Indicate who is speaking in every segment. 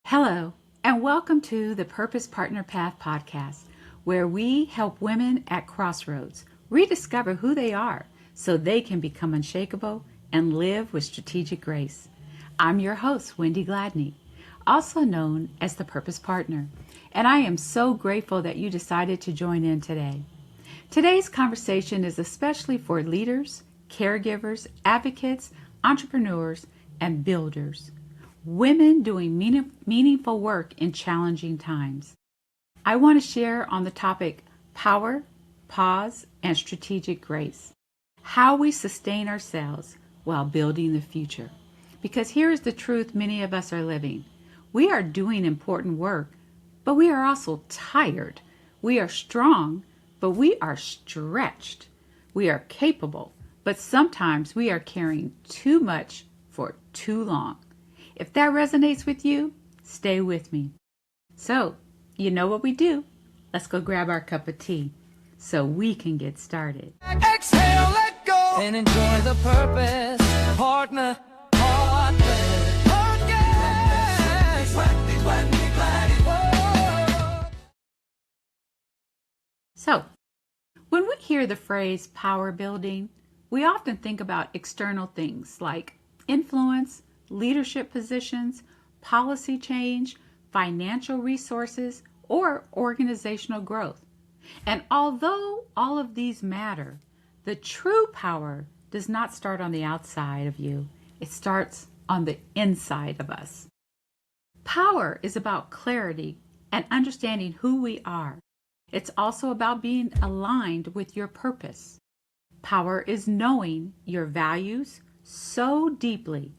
Speaker 1: Hello, and welcome to the Purpose Partner Path podcast, where we help women at crossroads rediscover who they are so they can become unshakable and live with strategic grace. I'm your host, Wendy Gladney, also known as the Purpose Partner, and I am so grateful that you decided to join in today. Today's conversation is especially for leaders, caregivers, advocates, entrepreneurs, and builders. Women doing meaningful work in challenging times. I want to share on the topic power, pause, and strategic grace. How we sustain ourselves while building the future. Because here is the truth many of us are living. We are doing important work, but we are also tired. We are strong, but we are stretched. We are capable, but sometimes we are carrying too much for too long. If that resonates with you, stay with me. So, you know what we do. Let's go grab our cup of tea so we can get started.
Speaker 2: Exhale, let go, and enjoy the purpose. Partner.
Speaker 1: So, when we hear the phrase power building, we often think about external things like influence, leadership positions, policy change, financial resources, or organizational growth. And although all of these matter, the true power does not start on the outside of you. It starts on the inside of us. Power is about clarity and understanding who we are. It's also about being aligned with your purpose. Power is knowing your values so deeply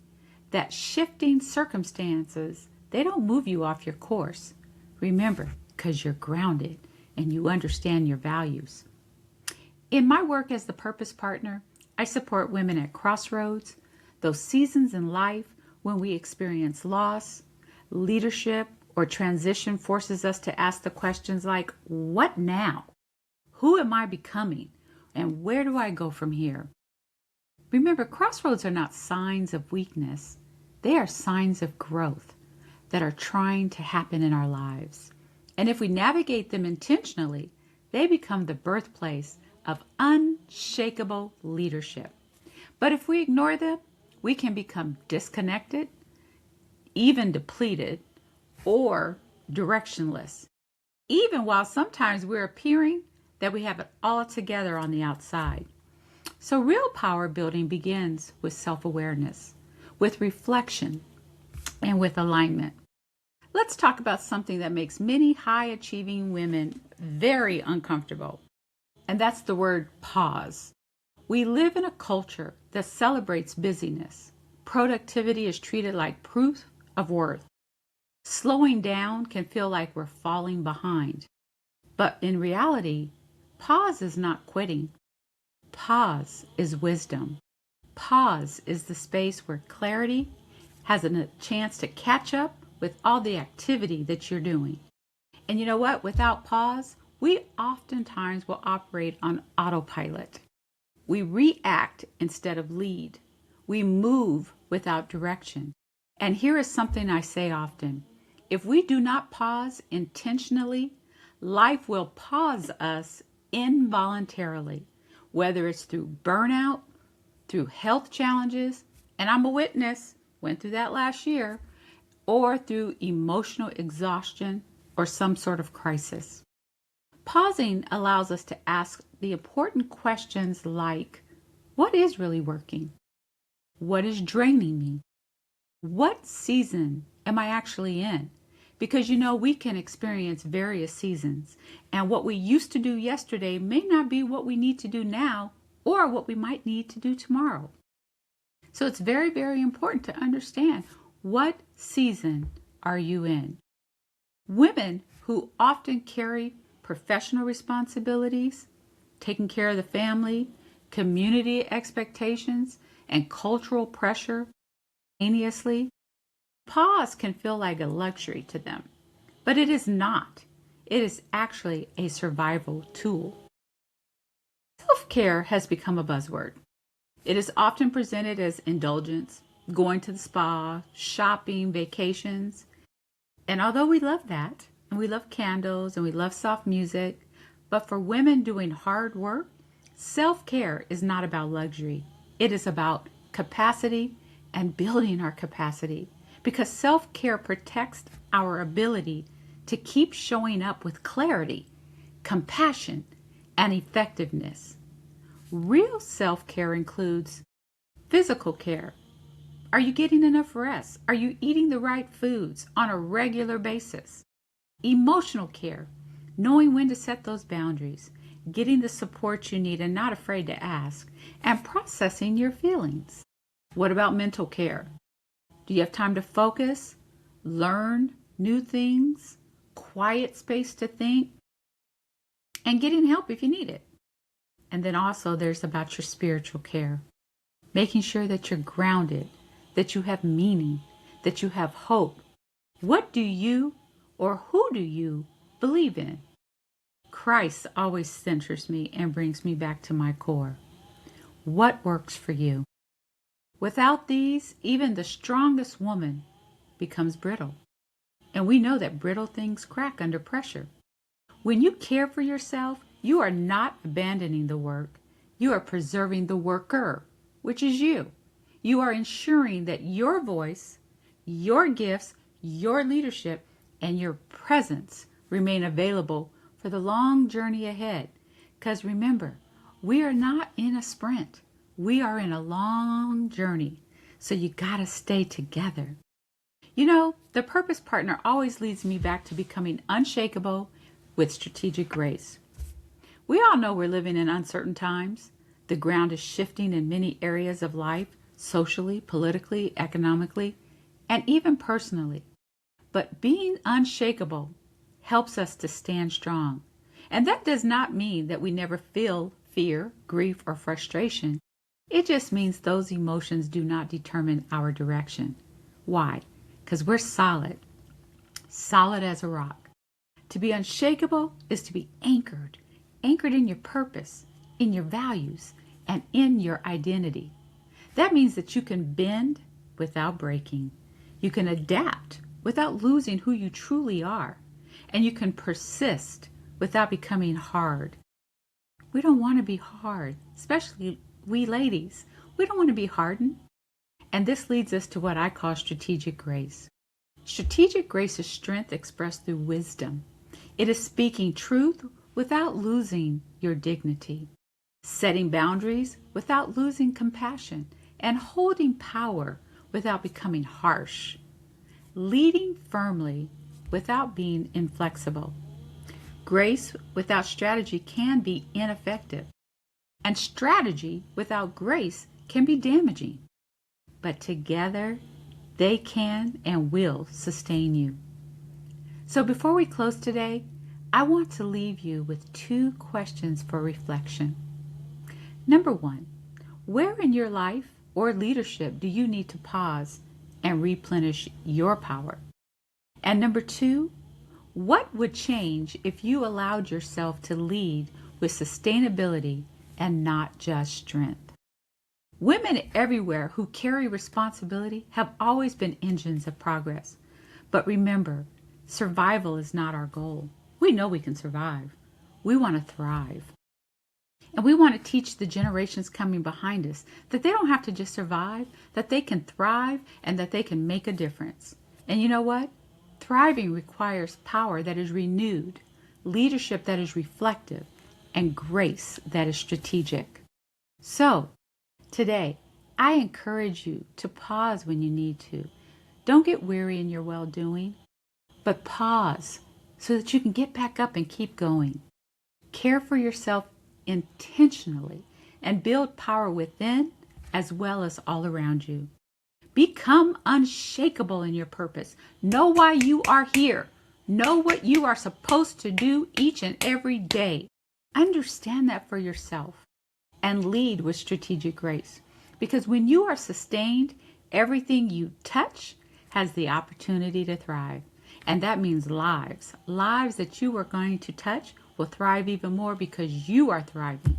Speaker 1: that shifting circumstances, they don't move you off your course. Remember, because you're grounded and you understand your values. In my work as the Purpose Partner, I support women at crossroads, those seasons in life when we experience loss, leadership, or transition forces us to ask the questions like, what now? Who am I becoming? And where do I go from here? Remember, crossroads are not signs of weakness. They are signs of growth that are trying to happen in our lives. And if we navigate them intentionally, they become the birthplace of unshakable leadership. But if we ignore them, we can become disconnected, even depleted, or directionless, even while sometimes we're appearing that we have it all together on the outside. So real power building begins with self-awareness, with reflection, and with alignment. Let's talk about something that makes many high-achieving women very uncomfortable, and that's the word pause. We live in a culture that celebrates busyness. Productivity is treated like proof of worth. Slowing down can feel like we're falling behind. But in reality, pause is not quitting. Pause is wisdom. Pause is the space where clarity has a chance to catch up with all the activity that you're doing. And you know what? Without pause, we oftentimes will operate on autopilot. We react instead of lead. We move without direction. And here is something I say often. If we do not pause intentionally, life will pause us involuntarily, whether it's through burnout, through health challenges, and I'm a witness, went through that last year, or through emotional exhaustion or some sort of crisis. Pausing allows us to ask the important questions like, what is really working? What is draining me? What season am I actually in? Because we can experience various seasons, and what we used to do yesterday may not be what we need to do now or what we might need to do tomorrow. So it's very, very important to understand, what season are you in? Women who often carry professional responsibilities, taking care of the family, community expectations, and cultural pressure simultaneously, pause can feel like a luxury to them, but it is not. It is actually a survival tool. Self-care has become a buzzword. It is often presented as indulgence, going to the spa, shopping, vacations. And although we love that, and we love candles, and we love soft music, but for women doing hard work, self-care is not about luxury. It is about capacity and building our capacity, because self-care protects our ability to keep showing up with clarity, compassion, and effectiveness. Real self-care includes physical care. Are you getting enough rest? Are you eating the right foods on a regular basis? Emotional care, knowing when to set those boundaries, getting the support you need and not afraid to ask, and processing your feelings. What about mental care? Do you have time to focus, learn new things, quiet space to think, and getting help if you need it? And then also there's about your spiritual care, making sure that you're grounded, that you have meaning, that you have hope. What do you or who do you believe in? Christ always centers me and brings me back to my core. What works for you? Without these, even the strongest woman becomes brittle. And we know that brittle things crack under pressure. When you care for yourself, you are not abandoning the work. You are preserving the worker, which is you. You are ensuring that your voice, your gifts, your leadership, and your presence remain available for the long journey ahead. Because remember, we are not in a sprint. We are in a long journey. So you gotta stay together. You know, the purpose partner always leads me back to becoming unshakable with strategic grace. We all know we're living in uncertain times. The ground is shifting in many areas of life, socially, politically, economically, and even personally. But being unshakable helps us to stand strong. And that does not mean that we never feel fear, grief, or frustration. It just means those emotions do not determine our direction. Why? Because we're solid as a rock. To be unshakable is to be anchored in your purpose, in your values, and in your identity. That means that you can bend without breaking. You can adapt without losing who you truly are. And you can persist without becoming hard. We don't want to be hard, especially we ladies. We don't want to be hardened. And this leads us to what I call strategic grace. Strategic grace is strength expressed through wisdom. It is speaking truth without losing your dignity, setting boundaries without losing compassion, and holding power without becoming harsh, leading firmly without being inflexible. Grace without strategy can be ineffective, and strategy without grace can be damaging. But together, they can and will sustain you. So before we close today, I want to leave you with 2 questions for reflection. Number 1, where in your life or leadership do you need to pause and replenish your power? And number 2, what would change if you allowed yourself to lead with sustainability and not just strength? Women everywhere who carry responsibility have always been engines of progress. But remember, survival is not our goal. We know we can survive. We want to thrive. And we want to teach the generations coming behind us that they don't have to just survive, that they can thrive and that they can make a difference. And you know what? Thriving requires power that is renewed, leadership that is reflective, and grace that is strategic. So, today, I encourage you to pause when you need to. Don't get weary in your well-doing, but pause so that you can get back up and keep going. Care for yourself intentionally and build power within as well as all around you. Become unshakable in your purpose. Know why you are here. Know what you are supposed to do each and every day. Understand that for yourself and lead with strategic grace. Because when you are sustained, everything you touch has the opportunity to thrive. And that means lives. Lives that you are going to touch will thrive even more because you are thriving.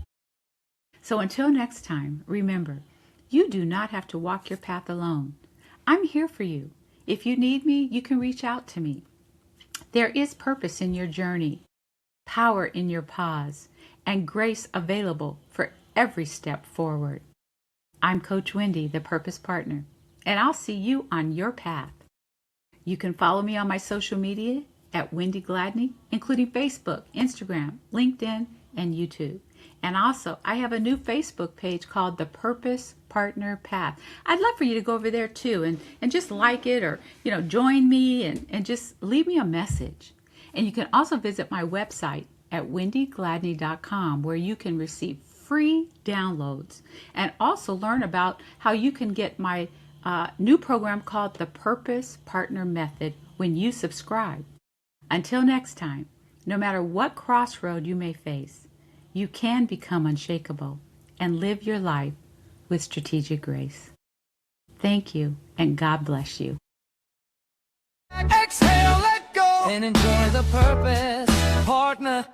Speaker 1: So until next time, remember, you do not have to walk your path alone. I'm here for you. If you need me, you can reach out to me. There is purpose in your journey, power in your pause, and grace available for every step forward. I'm Coach Wendy, the Purpose Partner, and I'll see you on your path. You can follow me on my social media at Wendy Gladney, including Facebook, Instagram, LinkedIn, and YouTube. And also, I have a new Facebook page called The Purpose Partner Path. I'd love for you to go over there too and just like it, or join me and just leave me a message. And you can also visit my website at wendygladney.com, where you can receive free downloads and also learn about how you can get my new program called the Purpose Partner Method when you subscribe. Until next time, no matter what crossroad you may face, you can become unshakable and live your life with strategic grace. Thank you, and God bless you.
Speaker 2: Exhale, let go, and enjoy the purpose partner.